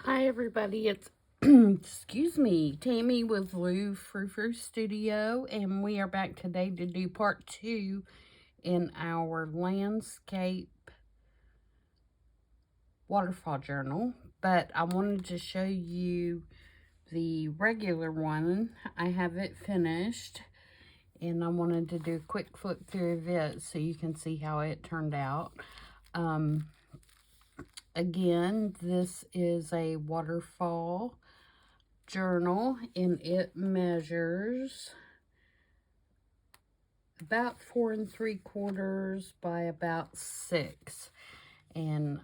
Hi everybody, it's excuse me, Tammy with Frou-frou Studio, and we are back today to do part 2 in our landscape waterfall journal. But I wanted to show you the regular one. I have it finished, and I wanted to do a quick flip through of it so you can see how it turned out. Again, this is a waterfall journal, and it measures about 4 3/4 by about 6. And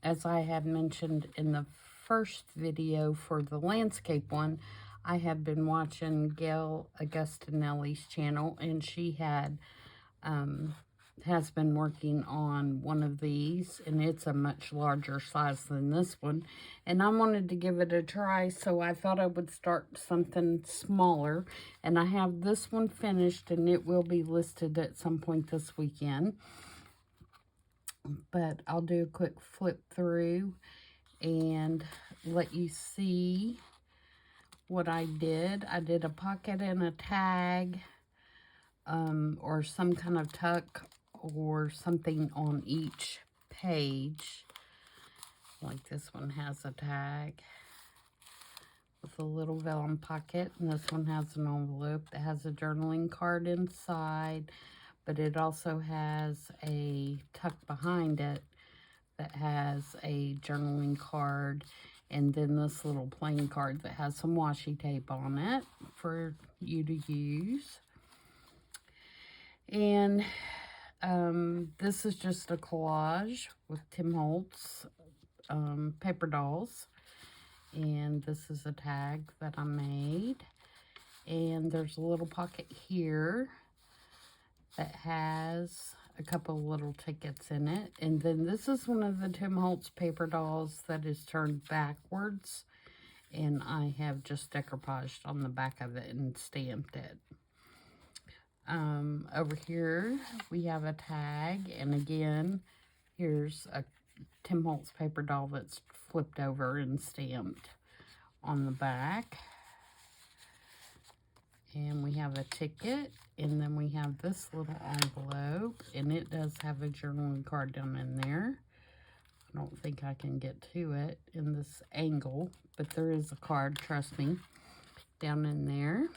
as I had mentioned in the first video for the landscape one, I have been watching Gail Augustinelli's channel, and she has been working on one of these, and it's a much larger size than this one, and I wanted to give it a try, so I thought I would start something smaller. And I have this one finished, and it will be listed at some point this weekend, but I'll do a quick flip through and let you see what I did. I did a pocket and a tag, or some kind of tuck or something on each page. Like this one has a tag with a little vellum pocket, and this one has an envelope that has a journaling card inside, but it also has a tuck behind it that has a journaling card, and then this little plain card that has some washi tape on it for you to use. And this is just a collage with Tim Holtz paper dolls, and this is a tag that I made, and there's a little pocket here that has a couple little tickets in it. And then this is one of the Tim Holtz paper dolls that is turned backwards, and I have just decoupaged on the back of it and stamped it. Over here we have a tag, and again, here's a Tim Holtz paper doll that's flipped over and stamped on the back. And we have a ticket, and then we have this little envelope, and it does have a journaling card down in there. I don't think I can get to it in this angle, but there is a card, trust me, down in there.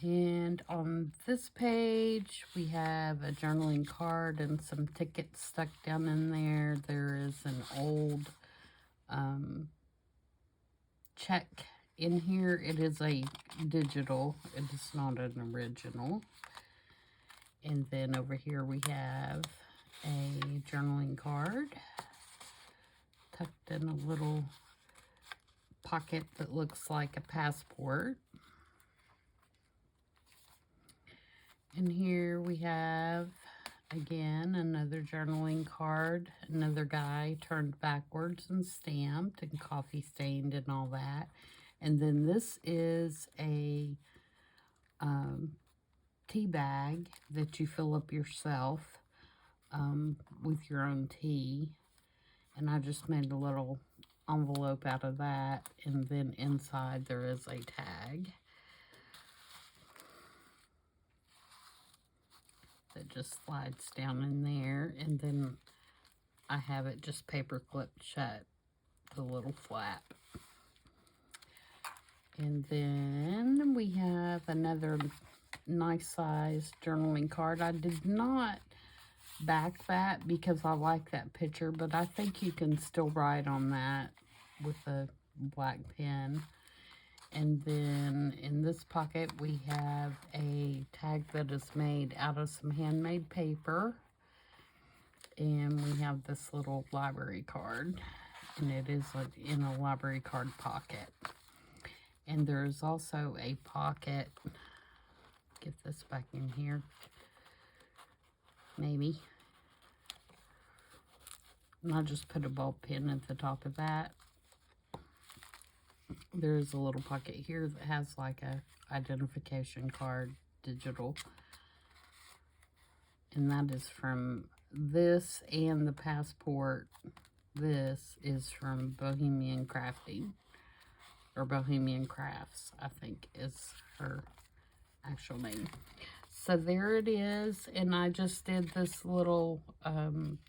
And on this page, we have a journaling card and some tickets stuck down in there. There is an old check in here. It is a digital. It is not an original. And then over here we have a journaling card tucked in a little pocket that looks like a passport. And here we have, again, another journaling card, another guy turned backwards and stamped and coffee stained and all that. And then this is a tea bag that you fill up yourself with your own tea. And I just made a little envelope out of that. And then inside there is a tag that just slides down in there, and then I have it just paper clipped shut, the little flap. And then we have another nice size journaling card. I did not back that because I like that picture, but I think you can still write on that with a black pen. And then in this pocket, we have a tag that is made out of some handmade paper. And we have this little library card, and it is in a library card pocket. And there's also a pocket, get this back in here, maybe. And I just put a ball pin at the top of that. There's a little pocket here that has like a identification card, digital. And that is from this and the passport This is from Bohemian Crafting, or Bohemian Crafts, I think is her actual name. So there it is, and I just did this little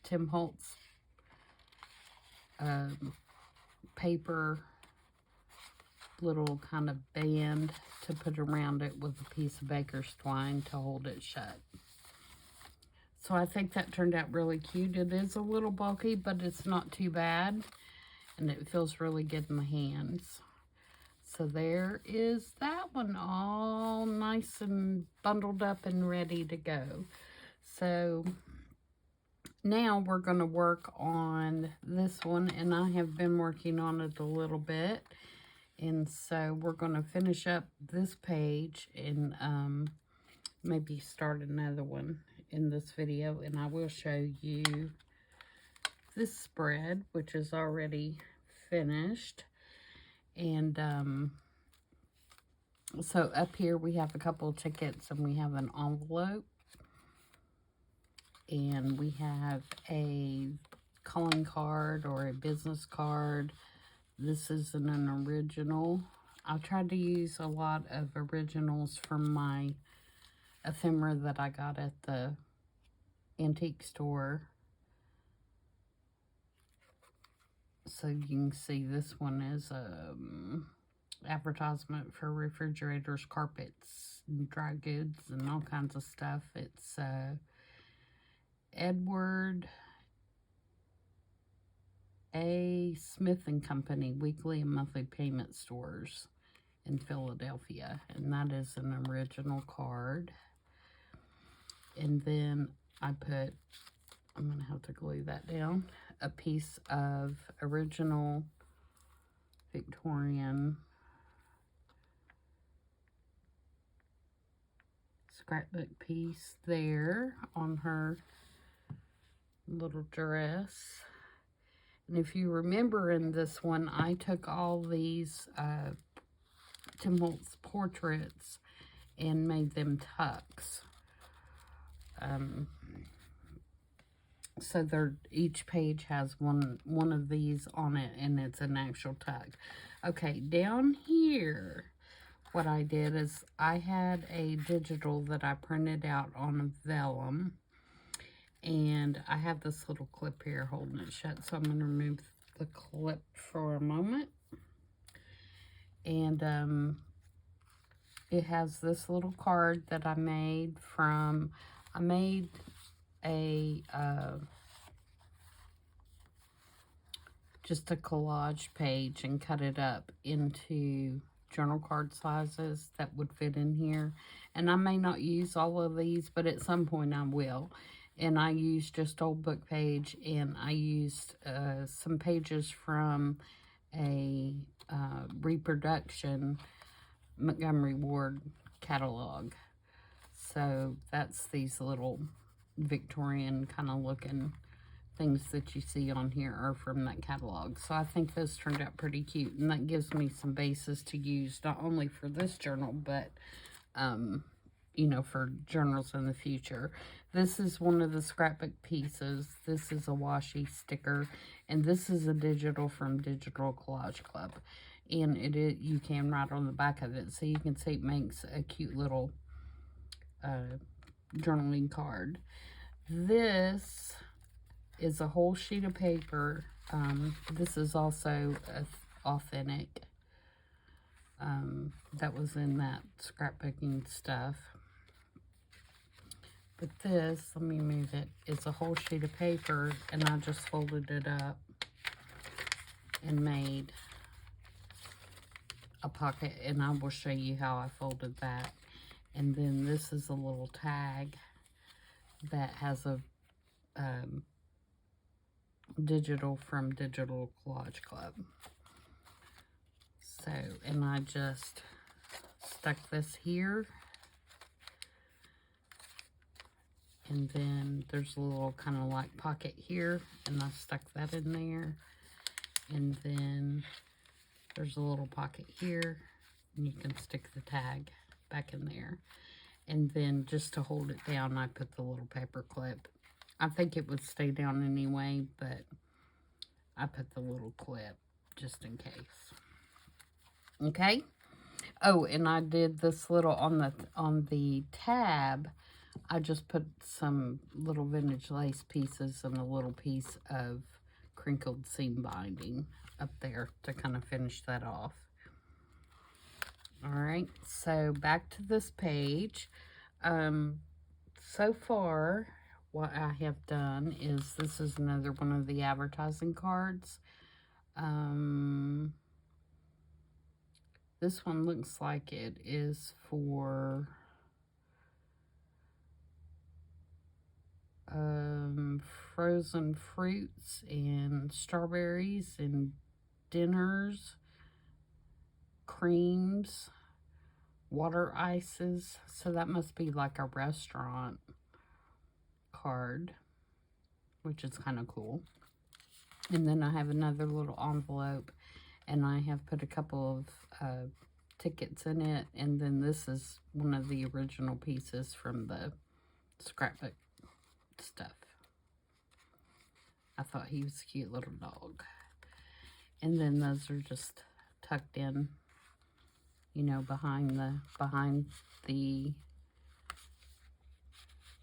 Tim Holtz paper little kind of band to put around it with a piece of baker's twine to hold it shut. So I think that turned out really cute. It is a little bulky, but it's not too bad, and it feels really good in the hands. So there is that one, all nice and bundled up and ready to go. So now we're going to work on this one, and I have been working on it a little bit. And so we're going to finish up this page and maybe start another one in this video. And I will show you this spread, which is already finished. And so up here we have a couple of tickets, and we have an envelope. And we have a calling card or a business card. This isn't an original. I tried to use a lot of originals from my ephemera that I got at the antique store. So you can see this one is advertisement for refrigerators, carpets, and dry goods, and all kinds of stuff. It's Edward A. Smith and Company weekly and monthly payment stores in Philadelphia, and that is an original card. And then I put, I'm gonna have to glue that down, a piece of original Victorian scrapbook piece there on her little dress. And if you remember in this one, I took all these Tim Holtz portraits and made them tucks. So each page has one of these on it, and it's an actual tuck. Okay, down here, what I did is I had a digital that I printed out on vellum. And I have this little clip here holding it shut, so I'm going to remove the clip for a moment. And it has this little card that I made from, I made a, just a collage page and cut it up into journal card sizes that would fit in here. And I may not use all of these, but at some point I will. And I used just old book page, and I used some pages from a reproduction Montgomery Ward catalog. So that's these little Victorian kind of looking things that you see on here are from that catalog. So I think those turned out pretty cute, and that gives me some bases to use not only for this journal, but you know, for journals in the future. This is one of the scrapbook pieces. This is a washi sticker, and this is a digital from Digital Collage Club. And you can write on the back of it, so you can see it makes a cute little journaling card. This is a whole sheet of paper. This is also authentic. That was in that scrapbooking stuff. But this, let me move it, is a whole sheet of paper, and I just folded it up and made a pocket, and I will show you how I folded that. And then this is a little tag that has a digital from Digital Collage Club. So, and I just stuck this here. And then there's a little kind of like pocket here, and I stuck that in there. And then there's a little pocket here, and you can stick the tag back in there. And then just to hold it down, I put the little paper clip. I think it would stay down anyway, but I put the little clip just in case. Okay. Oh, and I did this little on the tab. I just put some little vintage lace pieces and a little piece of crinkled seam binding up there to kind of finish that off. All right, so back to this page. So far, what I have done is, this is another one of the advertising cards. This one looks like it is for frozen fruits and strawberries and dinners, creams, water ices. So that must be like a restaurant card, which is kind of cool. And then I have another little envelope, and I have put a couple of tickets in it. And then this is one of the original pieces from the scrapbook stuff. I thought he was a cute little dog. And then those are just tucked in, you know, behind the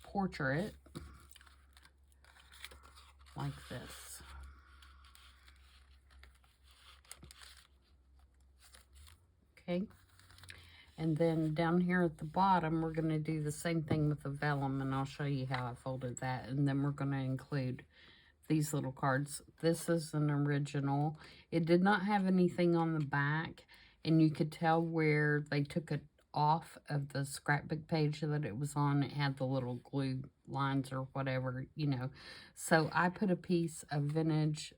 portrait, like this. Okay. And then down here at the bottom, we're going to do the same thing with the vellum, and I'll show you how I folded that. And then we're going to include these little cards. This is an original. It did not have anything on the back, and you could tell where they took it off of the scrapbook page that it was on. It had the little glue lines or whatever, you know. So I put a piece of vintage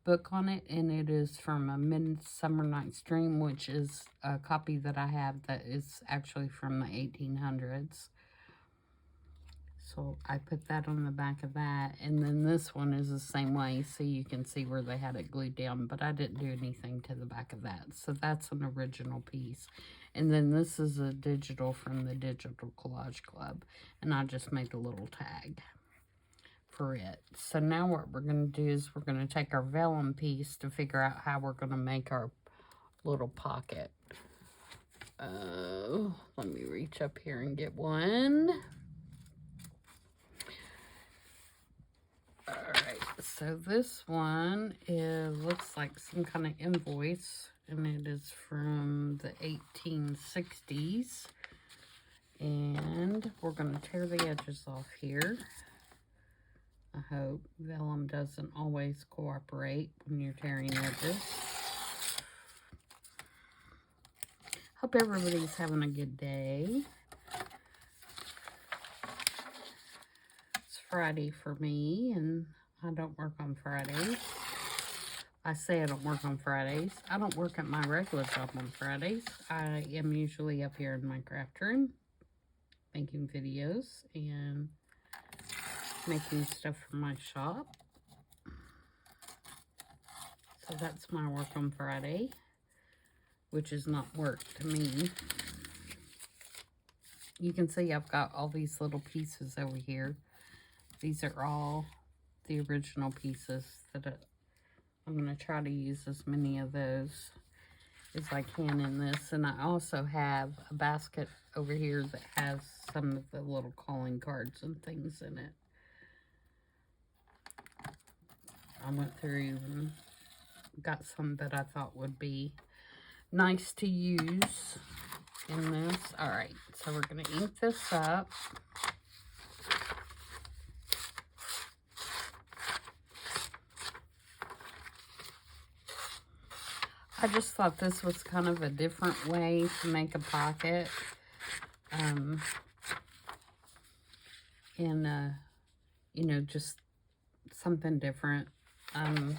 book on it, and it is from A Midsummer Night's Dream, which is a copy that I have that is actually from the 1800s. So I put that on the back of that. And then this one is the same way, so you can see where they had it glued down, but I didn't do anything to the back of that. So that's an original piece. And then this is a digital from the Digital Collage Club, and I just made a little tag for it. So now what we're going to do is we're going to take our vellum piece to figure out how we're going to make our little pocket. Let me reach up here and get one. Alright, so this one looks like some kind of invoice, and it is from the 1860s. And we're going to tear the edges off here. I hope. Vellum doesn't always cooperate when you're tearing edges. Hope everybody's having a good day. Friday for me, and I don't work on Fridays. I say I don't work on Fridays. I don't work at my regular job on Fridays. I am usually up here in my craft room making videos and making stuff for my shop. So that's my work on Friday, which is not work to me. You can see I've got all these little pieces over here. These are all the original pieces that I'm going to try to use as many of those as I can in this. And I also have a basket over here that has some of the little calling cards and things in it. I went through and got some that I thought would be nice to use in this. All right, so we're going to ink this up. I just thought this was kind of a different way to make a pocket. And, you know, just something different. I'm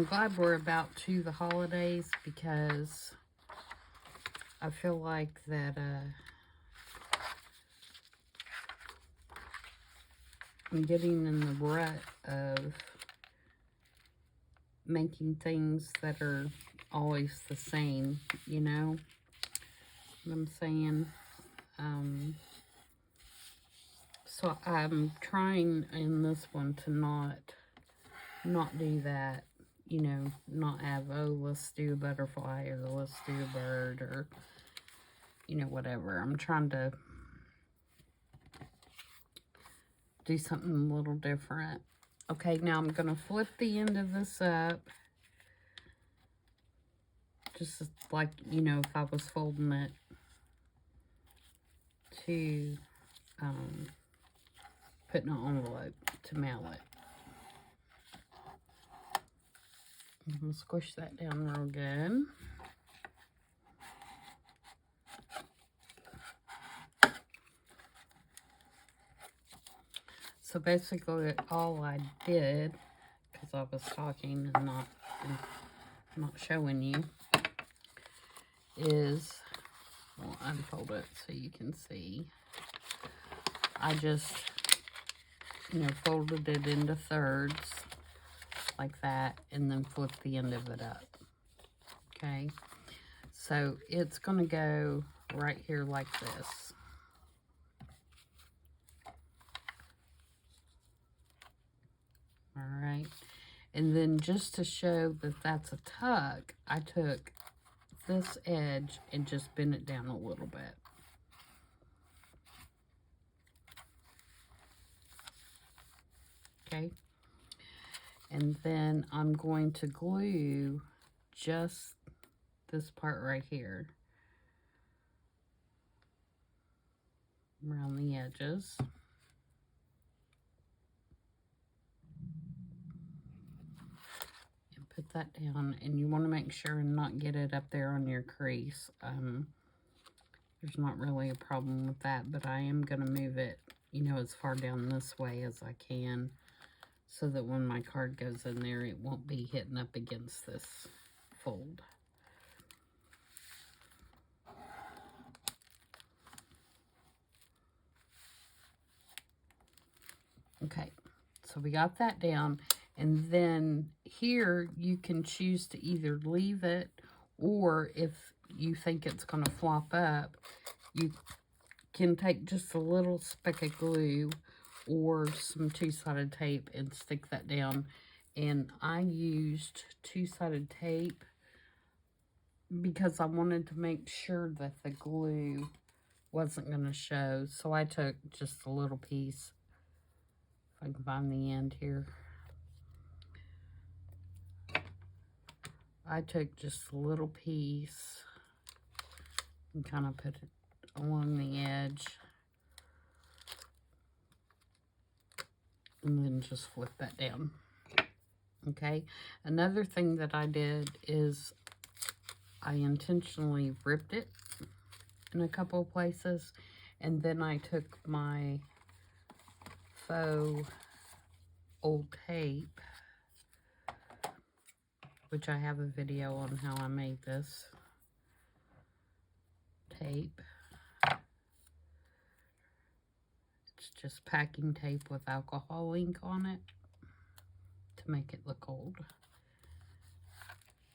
glad we're about to the holidays, because I feel like that I'm getting in the rut of making things that are always the same, you know what I'm saying? So I'm trying in this one to not not do that, you know, not have, oh, let's do a butterfly, or let's do a bird, or, you know, whatever. I'm trying to do something a little different. Okay, now I'm going to flip the end of this up. Just like, you know, if I was folding it to put in an envelope to mail it. I'm going to squish that down real good. So basically all I did, because I was talking and not showing you, is, well, unfold it so you can see. I just, you know, folded it into thirds like that, and then flipped the end of it up. Okay, so it's going to go right here like this. All right, and then just to show that that's a tuck, I took this edge and just bent it down a little bit. Okay, and then I'm going to glue just this part right here around the edges. And put that down, and you want to make sure and not get it up there on your crease. There's not really a problem with that, but I am going to move it, you know, as far down this way as I can, so that when my card goes in there, it won't be hitting up against this fold. Okay, so we got that down, and then here you can choose to either leave it, or if you think it's going to flop up, you can take just a little speck of glue or some two-sided tape and stick that down. And I used two-sided tape because I wanted to make sure that the glue wasn't going to show. So I took just a little piece. If I can find the end here. I took just a little piece and kind of put it along the edge. And then just flip that down. Okay, another thing that I did is I intentionally ripped it in a couple of places, and then I took my faux old tape, which I have a video on how I made this tape. It's just packing tape with alcohol ink on it to make it look old.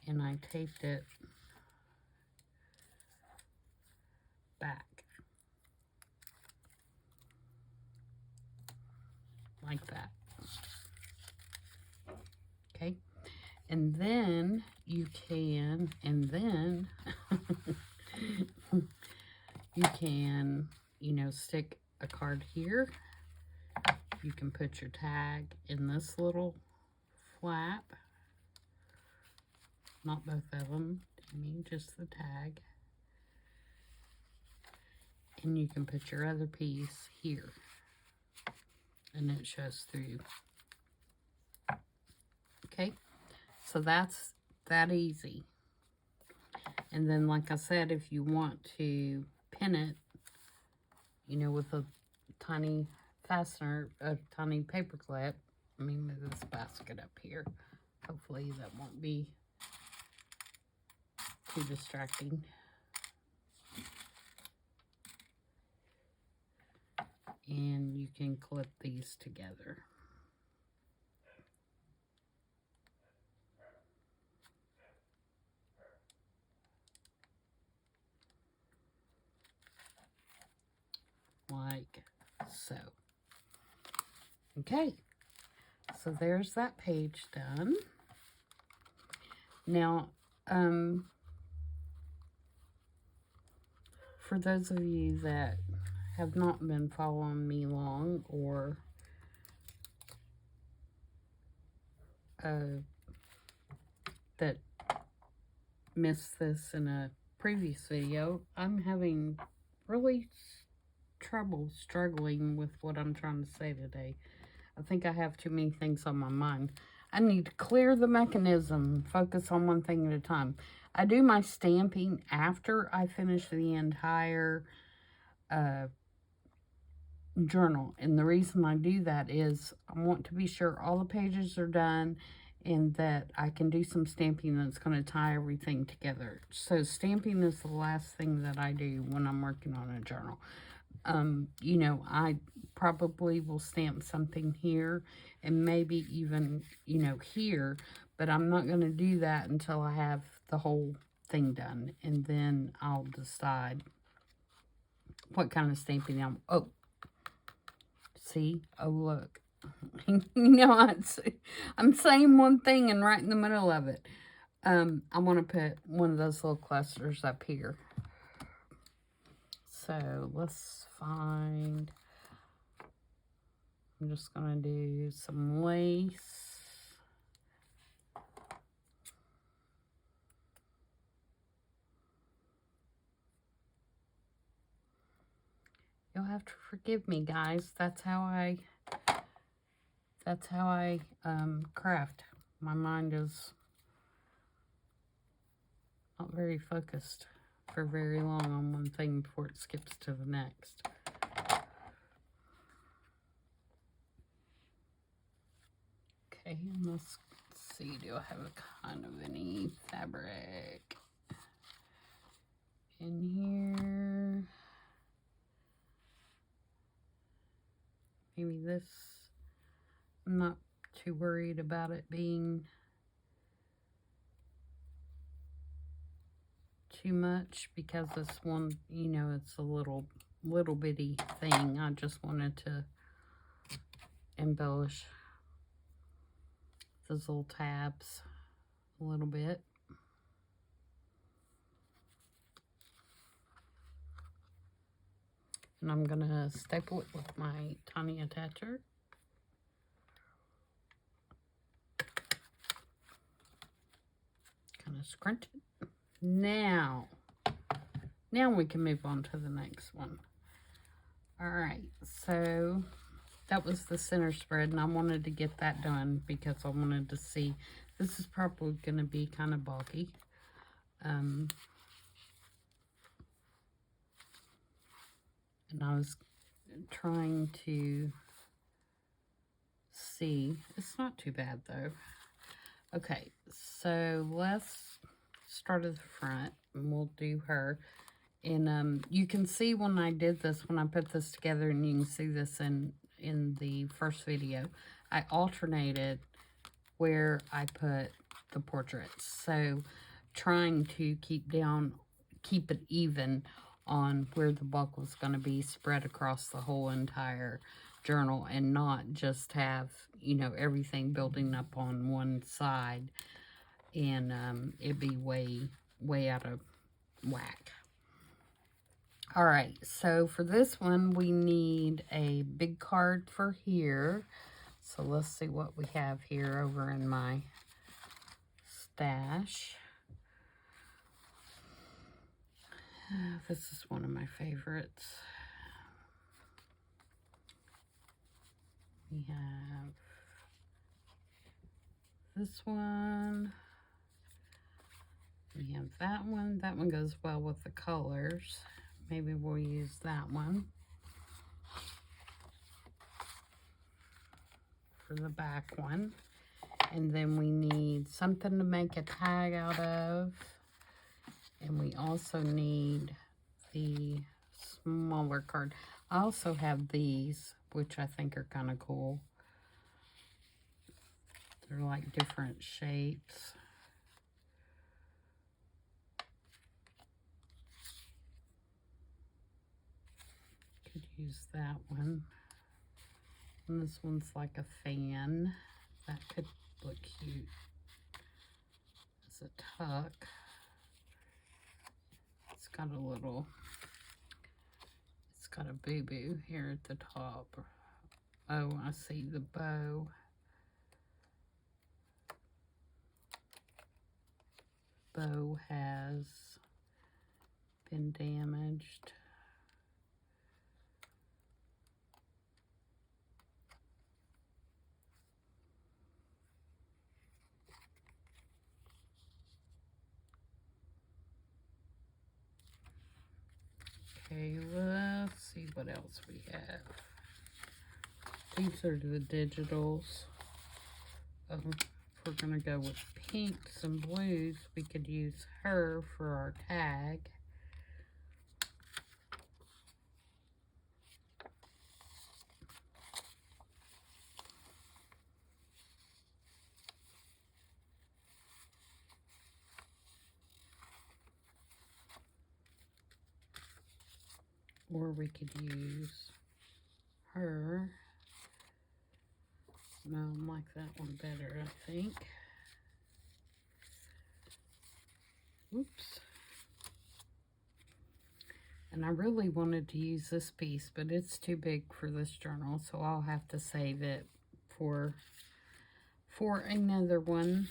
And I taped it back like that. Okay, and then you can, you can, you know, stick a card here. You can put your tag in this little flap. Not both of them, I mean just the tag. And you can put your other piece here, and it shows through. Okay, so that's that easy. And then, like I said, if you want to pin it, you know, with a tiny fastener, a tiny paper clip. Let me move this basket up here. Hopefully that won't be too distracting. And you can clip these together. Like so. Okay, so there's that page done. Now, for those of you that have not been following me long, or that missed this in a previous video, I'm having really trouble struggling with what I'm trying to say today. I think I have too many things on my mind. I need to clear the mechanism, focus on one thing at a time. I do my stamping after I finish the entire journal. And the reason I do that is I want to be sure all the pages are done and that I can do some stamping that's going to tie everything together. So stamping is the last thing that I do when I'm working on a journal. You know, I probably will stamp something here and maybe even, you know, here, but I'm not going to do that until I have the whole thing done, and then I'll decide what kind of stamping oh, see, oh, look, you know, I'm saying one thing and right in the middle of it, I want to put one of those little clusters up here. So let's find, I'm just going to do some lace. You'll have to forgive me, guys. That's how I craft. My mind is not very focused for very long on one thing before it skips to the next. Okay, and let's see, do I have a kind of any fabric in here? Maybe this. I'm not too worried about it being too much because this one, you know, it's a little bitty thing. I just wanted to embellish those little tabs a little bit. And I'm gonna staple it with my tiny attacher. Kind of scrunch it. Now we can move on to the next one. All right, so that was the center spread, and I wanted to get that done because I wanted to see. This is probably going to be kind of bulky. And I was trying to see. It's not too bad, though. Okay, so let's start at the front, and we'll do her. And you can see when I did this, when I put this together, and you can see this in the first video, I alternated where I put the portraits. So trying to keep it even on where the bulk was going to be spread across the whole entire journal, and not just have, you know, everything building up on one side and it'd be way out of whack. All right, so for this one, we need a big card for here. So let's see what we have here over in my stash. This is one of my favorites. We have this one. We have that one. That one goes well with the colors. Maybe we'll use that one for the back one. And then we need something to make a tag out of. And we also need the smaller card. I also have these, which I think are kind of cool. They're like different shapes. Could use that one. And this one's like a fan. That could look cute as a tuck. It's got a little, it's got a boo-boo here at the top. Oh, I see the bow. Bow has been damaged. Okay, let's see what else we have. These are the digitals. If we're gonna go with pinks and blues, we could use her for our tag. Or we could use her. No, I like that one better, I think. Oops. And I really wanted to use this piece, but it's too big for this journal, so I'll have to save it for another one.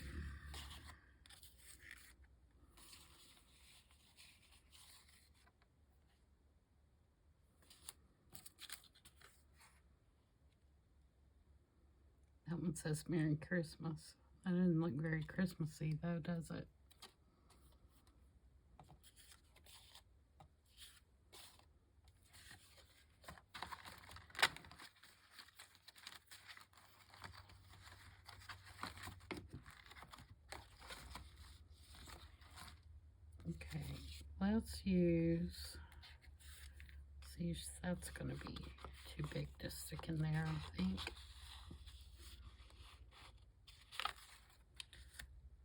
That one says Merry Christmas. That doesn't look very Christmassy though, does it? Okay, let's use, see, that's gonna be too big to stick in there, I think.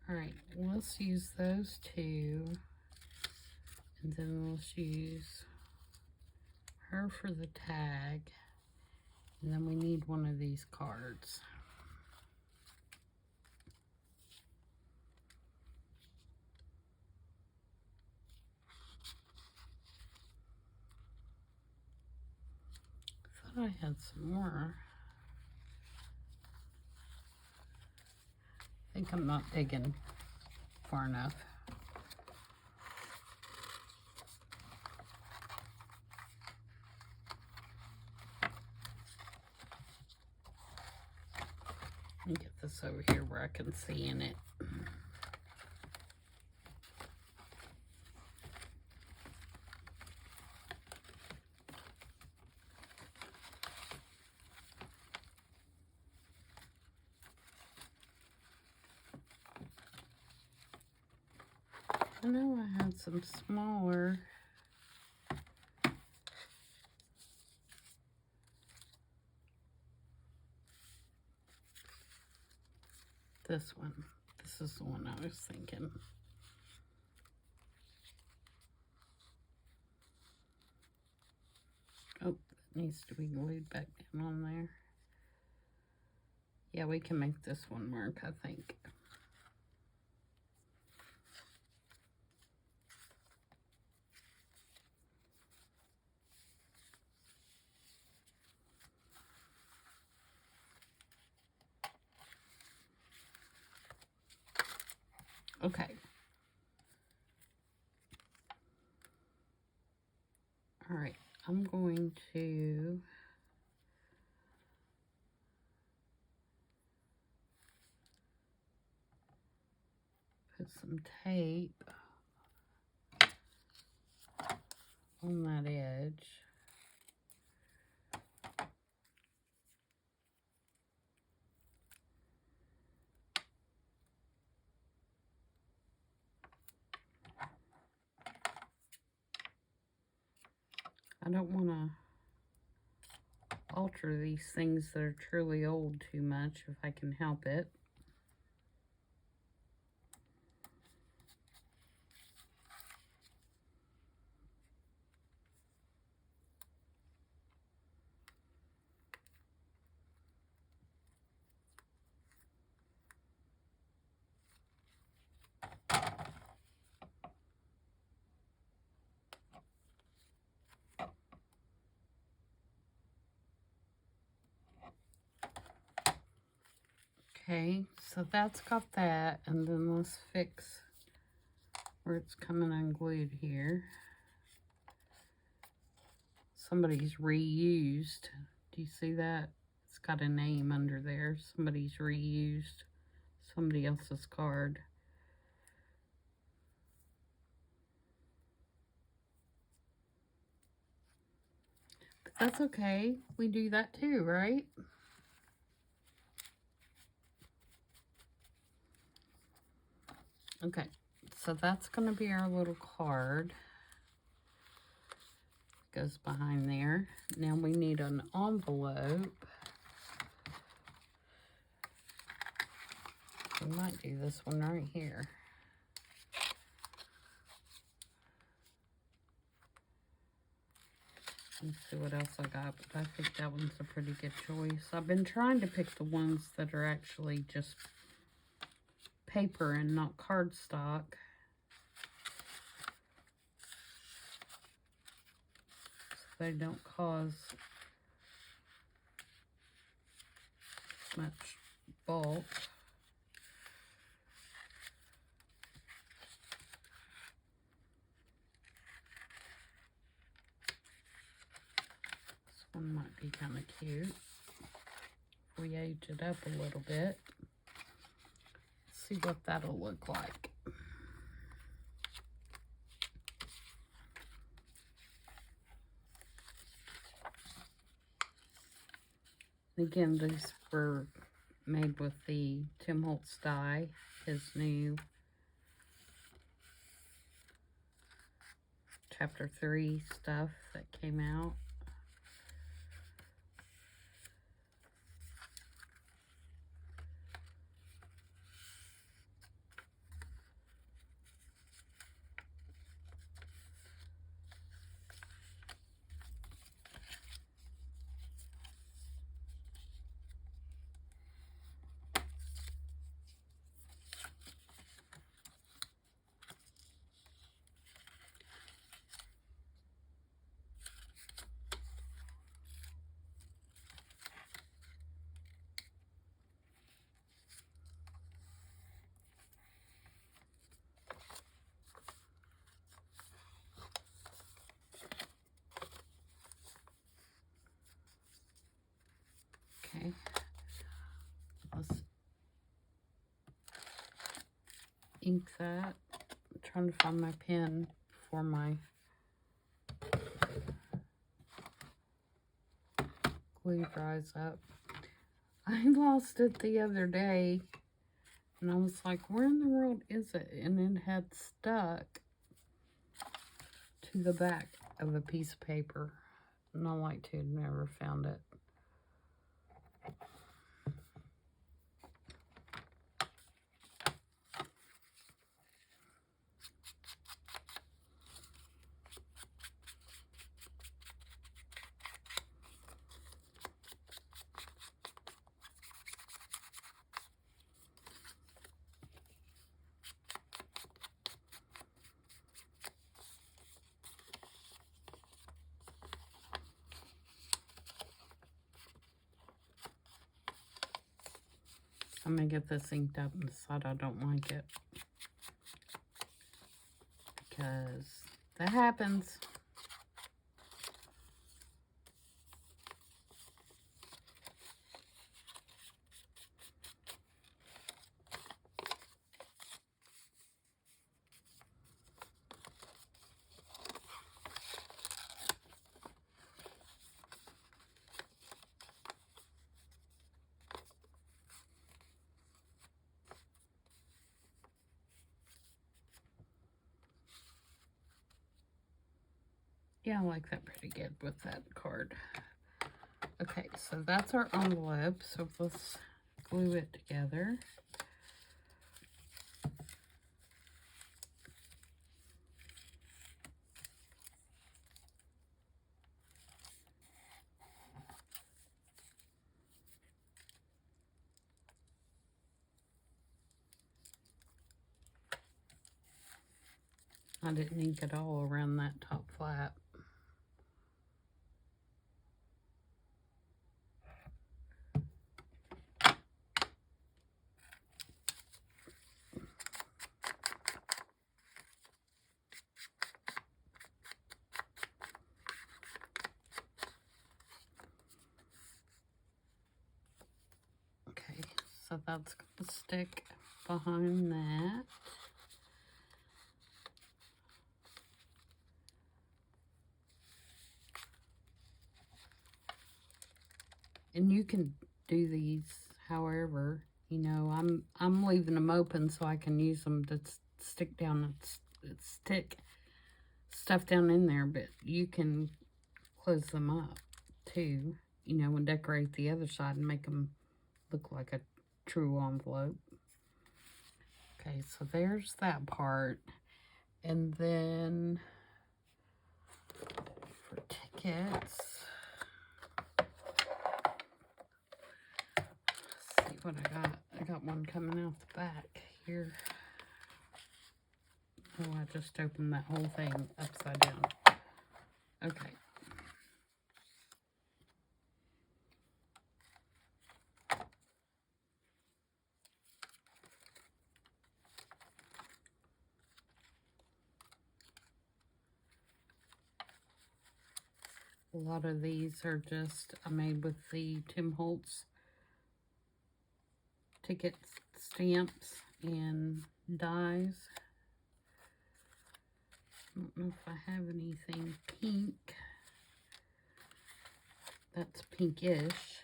All right, let's use those two, and then let's use her for the tag, and then we need one of these cards. I thought I had some more. I think I'm not digging far enough. Let me get this over here where I can see in it. I know I had some smaller. This one. This is the one I was thinking. Oh, that needs to be glued back down on there. Yeah, we can make this one work, I think. Okay. All right, I'm going to put some tape on that edge. I don't want to alter these things that are truly old too much if I can help it. Okay, so that's got that, and then let's fix where it's coming unglued here. Somebody's reused. Do you see that? It's got a name under there. Somebody's reused somebody else's card. But that's okay. We do that too, right? Okay, so that's going to be our little card. Goes behind there. Now we need an envelope. We might do this one right here. Let's see what else I got, but I think that one's a pretty good choice. I've been trying to pick the ones that are actually just paper and not cardstock. So they don't cause much bulk. This one might be kind of cute. If we age it up a little bit. See what that'll look like. Again, these were made with the Tim Holtz die, his new Chapter 3 stuff that came out. Okay, let's ink that. I'm trying to find my pen for my glue dries up. I lost it the other day, and I was like, where in the world is it? And it had stuck to the back of a piece of paper, and I like to have never found it. I'm going to get this inked up and decide I don't like it. Because that happens. Yeah, I like that pretty good with that card. Okay, so that's our envelope. So let's glue it together. I didn't ink it all around that top flap. So that's going to stick behind that. And you can do these however, you know, I'm leaving them open so I can use them to stick down and stick stuff down in there, but you can close them up too, you know, and decorate the other side and make them look like a true envelope. Okay, so there's that part. And then for tickets, let's see what I got. I got one coming out the back here. Oh, I just opened that whole thing upside down. Okay. A lot of these are just made with the Tim Holtz ticket stamps and dies. I don't know if I have anything pink. That's pinkish.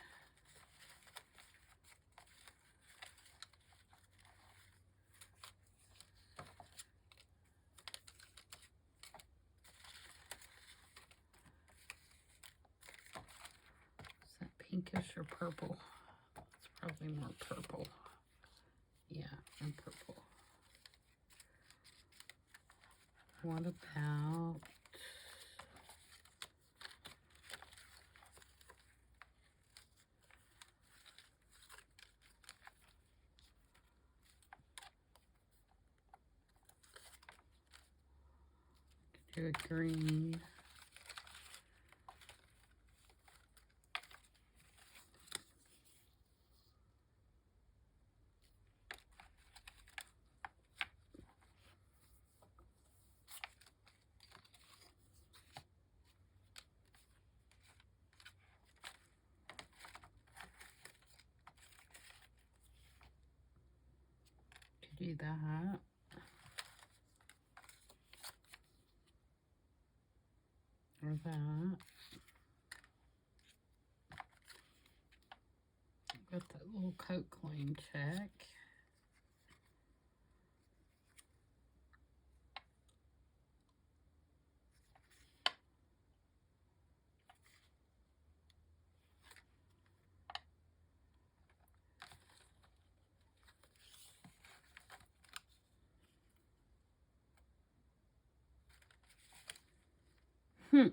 Is that pinkish or purple? It's probably more purple. Yeah, and purple. What about do a green? Do that. Or that. Got that little Coke coin check. I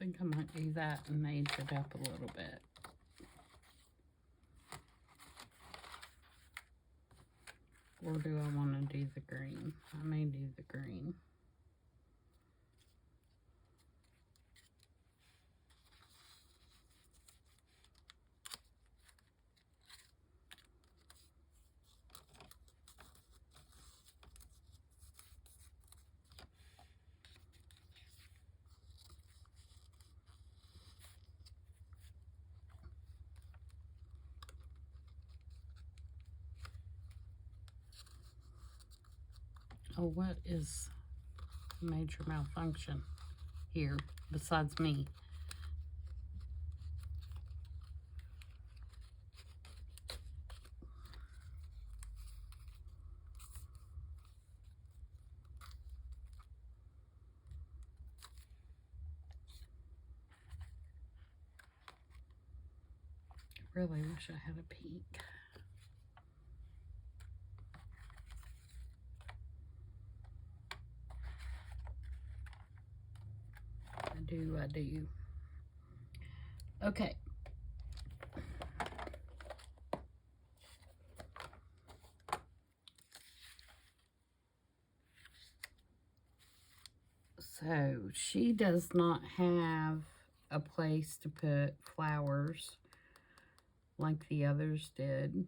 think I might do that and age it up a little bit. Or do I want to do the green? I may do the green. Oh, what is a major malfunction here besides me? I really wish I had a pink. I do. Okay. So she does not have a place to put flowers like the others did.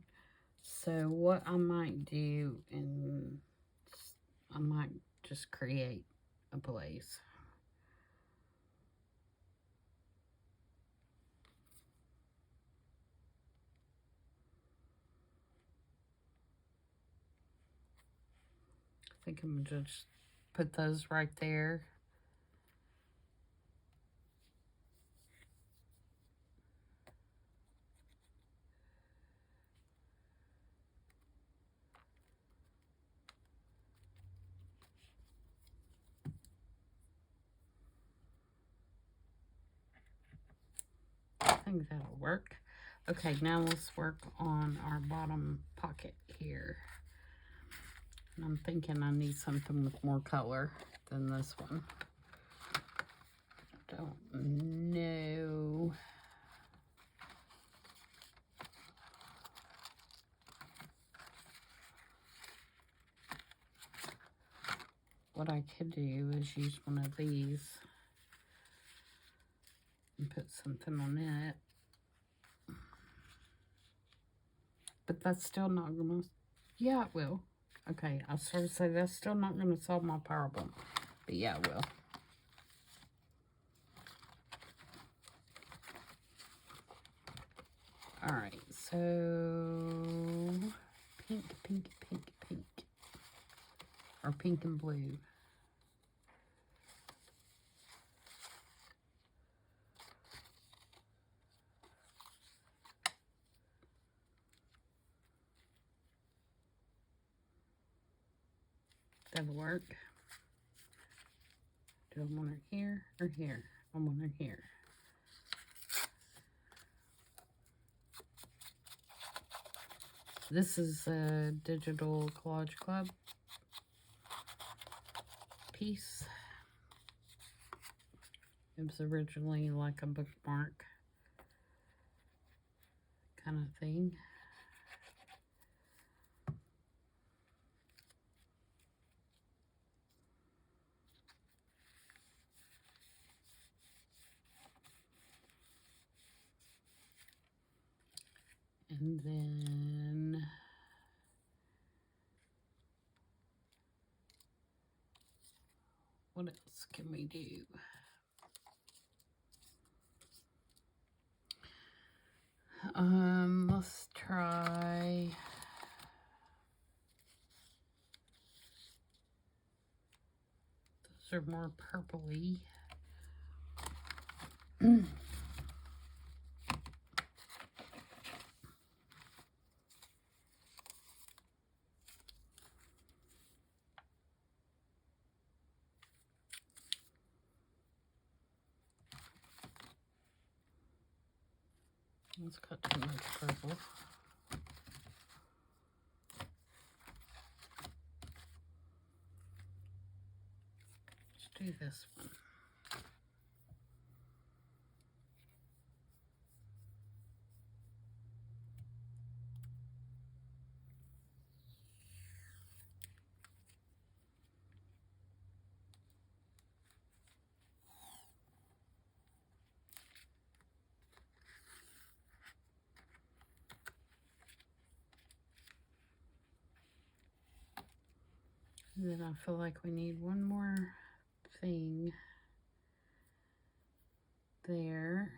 So what I might do, and I might just create a place. I think I'm gonna just put those right there. I think that'll work. Okay, now let's work on our bottom pocket here. And I'm thinking I need something with more color than this one. I don't know. What I could do is use one of these and put something on it. But that's still not gonna, yeah, it will. Okay, I was trying to say that's still not gonna solve my problem. But yeah, it will. Alright, so pink, pink, pink, pink. Or pink and blue. That'll work. Do I want it here or here? I want it here. This is a Digital Collage Club piece. It was originally like a bookmark kind of thing. And then what else can we do? Let's try those are more purpley. It's got too much purple. Let's do this one. And then I feel like we need one more thing there.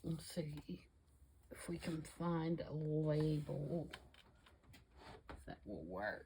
Let's see if we can find a label that will work.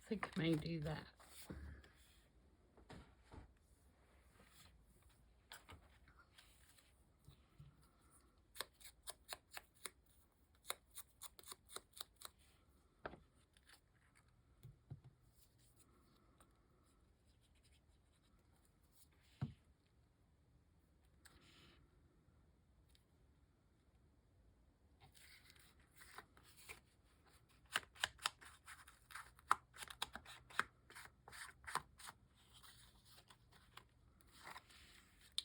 think I may do that.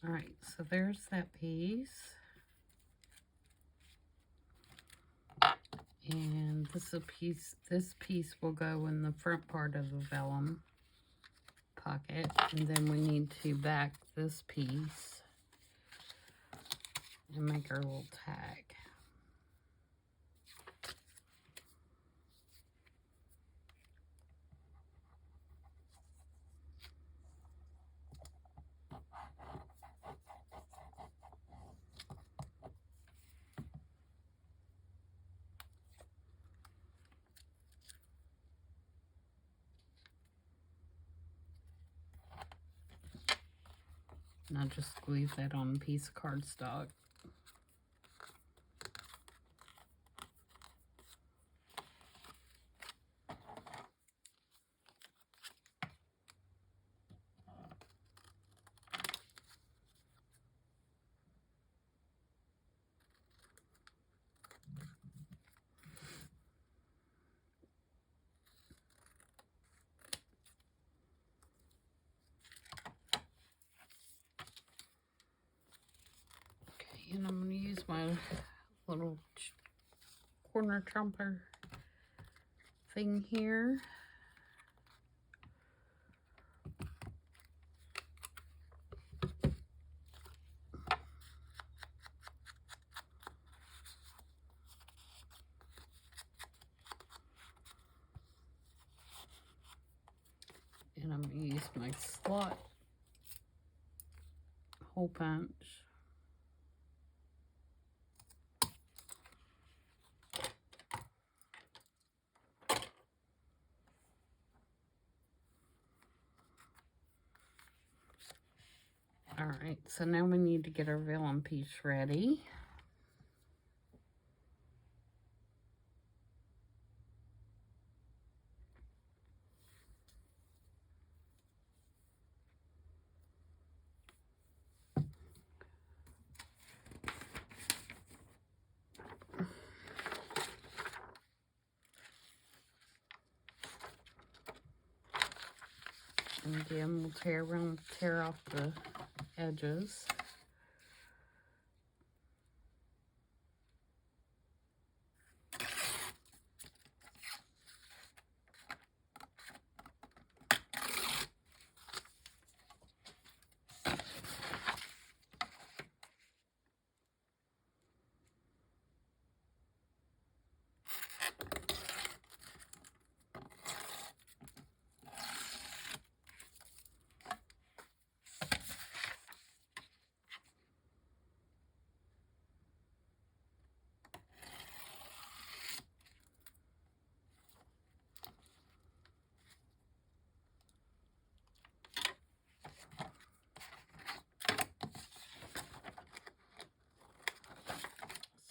All right, so there's that piece. And this piece will go in the front part of the vellum pocket. And then we need to back this piece and make our little tag. And I'll just glue that on a piece of cardstock. And I'm going to use my little corner trumper thing here. And I'm going to use my slot hole punch. All right, so now we need to get our vellum piece ready. And again, we'll tear off the edges.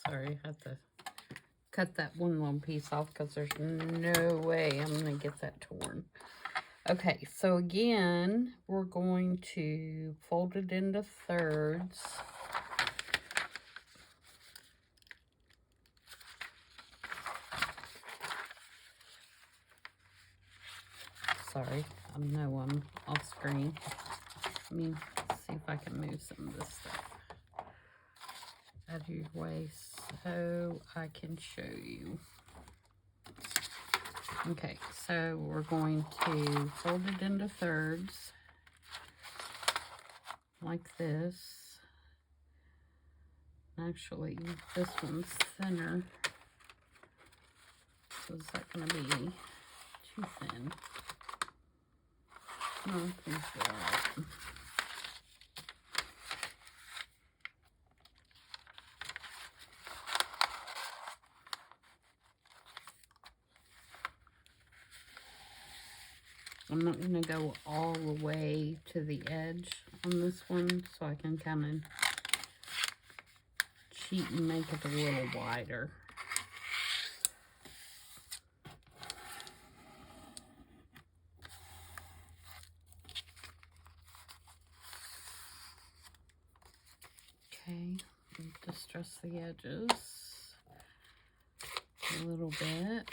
Sorry, I have to cut that one little piece off because there's no way I'm going to get that torn. Okay, so again, we're going to fold it into thirds. Sorry, I know I'm off screen. Let me see if I can move some of this stuff out of your way so I can show you. Okay, so we're going to fold it into thirds like this. Actually, this one's thinner. So is that going to be too thin? No, I think so. I'm not going to go all the way to the edge on this one, so I can kind of cheat and make it a little wider. Okay, distress the edges a little bit,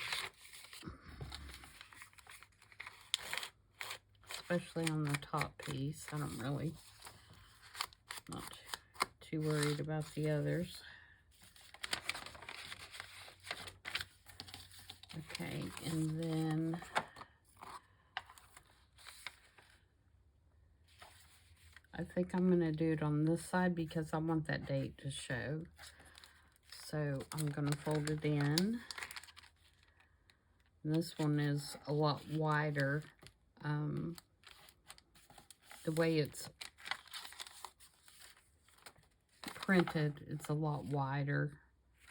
especially on the top piece. I don't really, not too worried about the others. Okay, and then I think I'm going to do it on this side because I want that date to show. So I'm going to fold it in. And this one is a lot wider. The way it's printed, it's a lot wider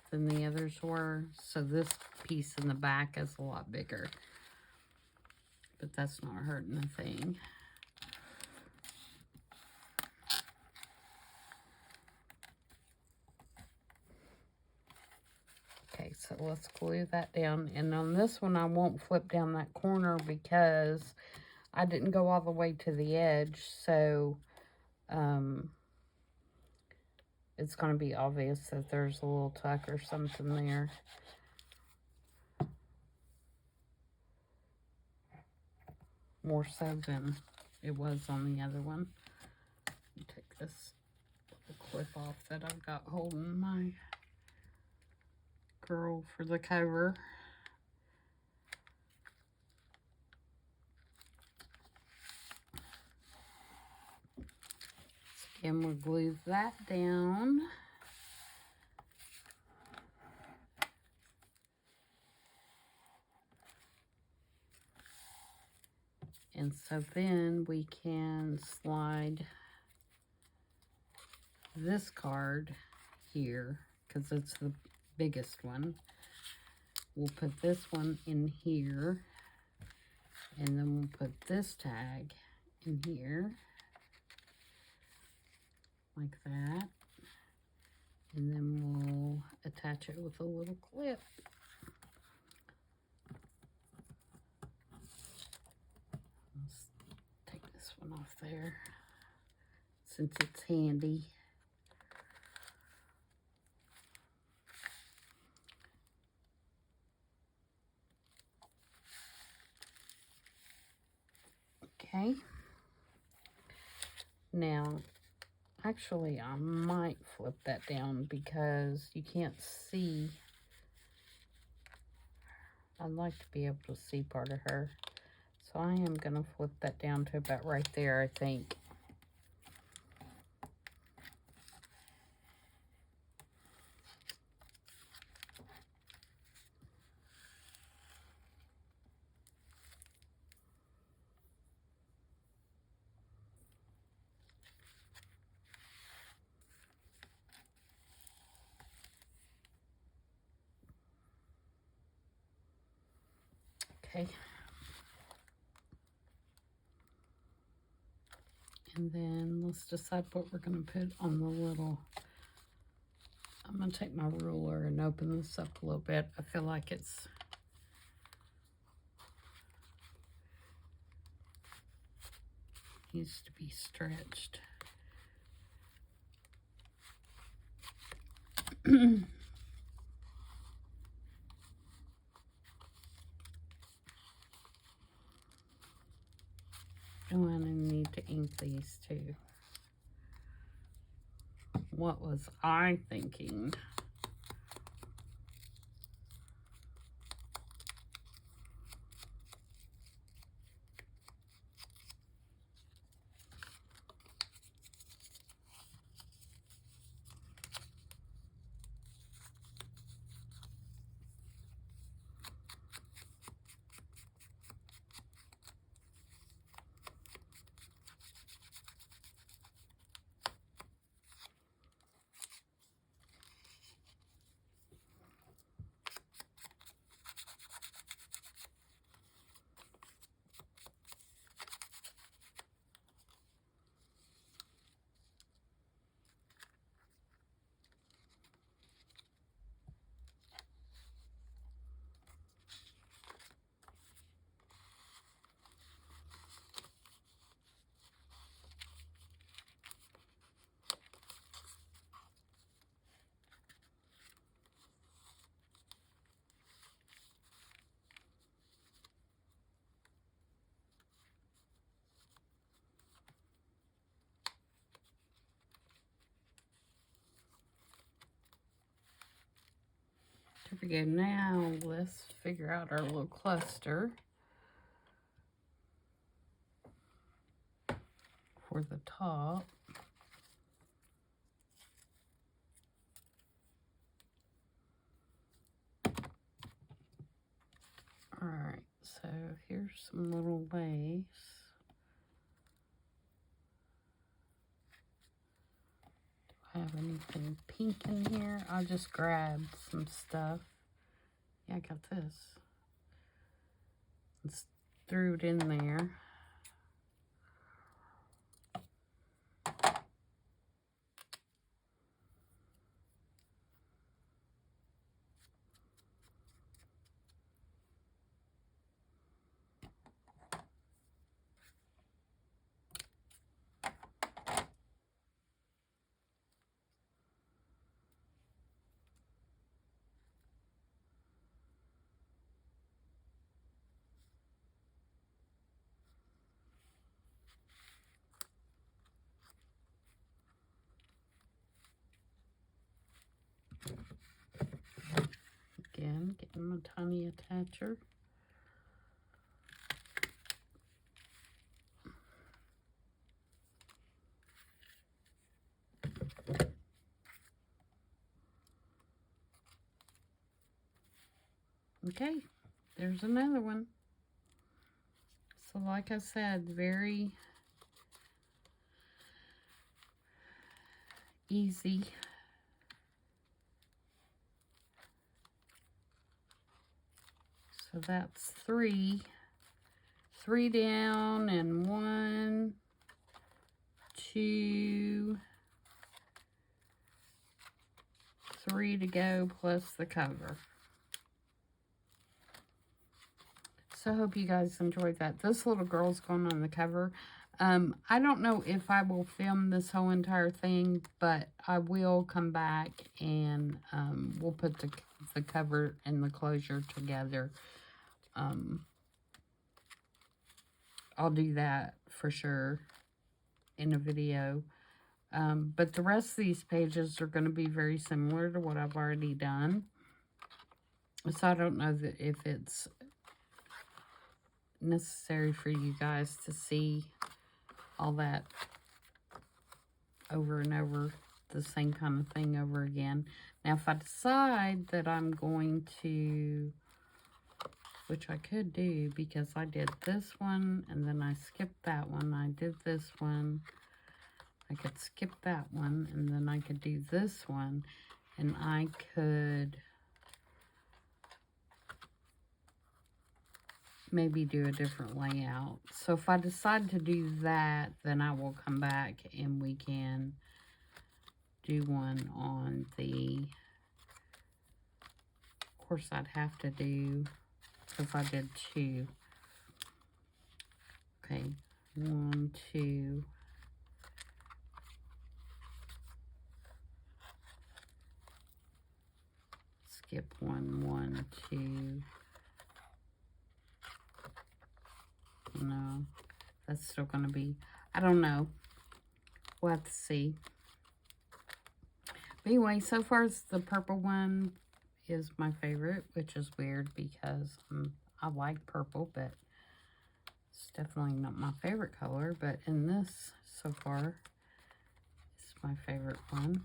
than the others were. So this piece in the back is a lot bigger. But that's not hurting a thing. Okay, so let's glue that down. And on this one, I won't flip down that corner because I didn't go all the way to the edge. So it's going to be obvious that there's a little tuck or something there. More so than it was on the other one. Take this little clip off that I've got holding my girl for the cover. And we'll glue that down. And so then we can slide this card here because it's the biggest one. We'll put this one in here, and then we'll put this tag in here like that, and then we'll attach it with a little clip. Let's take this one off there since it's handy. Okay. Now, actually, I might flip that down because you can't see. I'd like to be able to see part of her. So I am going to flip that down to about right there, I think. Okay. And then let's decide what we're going to put on the little. I'm going to take my ruler and open this up a little bit. I feel like it's needs to be stretched. Oh, and I need to ink these too. What was I thinking? There we go. Now let's figure out our little cluster for the top. Alright, so here's some little lace. Do I have anything pink in here? I'll just grab some stuff. Yeah, I got this. Let's threw it in there. Again, getting my tiny attacher. Okay, there's another one. So like I said, very easy. So that's three down and 1, 2, 3 to go plus the cover. So I hope you guys enjoyed that. This little girl's going on the cover. I don't know if I will film this whole entire thing, but I will come back and we'll put the cover and the closure together. I'll do that for sure in a video. But the rest of these pages are going to be very similar to what I've already done. So I don't know if it's necessary for you guys to see all that over and over, the same kind of thing over again. Now, if I decide that I'm going to, which I could do because I did this one and then I skipped that one, I did this one, I could skip that one and then I could do this one, and I could maybe do a different layout. So if I decide to do that, then I will come back and we can do one on the, of course I'd have to do, because I did 2. Okay, 1, 2. Skip 1, 1, 2. No, that's still going to be, I don't know. We'll have to see. But anyway, so far the purple one is my favorite, which is weird because I like purple, but it's definitely not my favorite color. But in this, so far, it's my favorite one.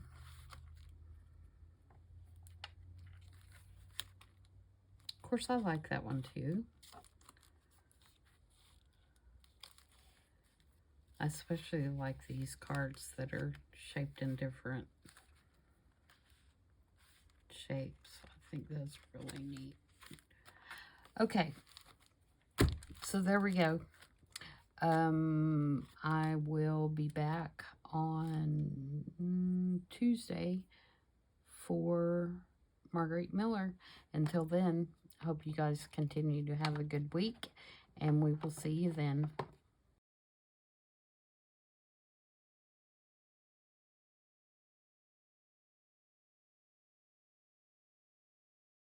Of course, I like that one too. I especially like these cards that are shaped in different shapes. I think that's really neat. Okay, so there we go. I will be back on Tuesday for Marguerite Miller. Until then, I hope you guys continue to have a good week, and we will see you then.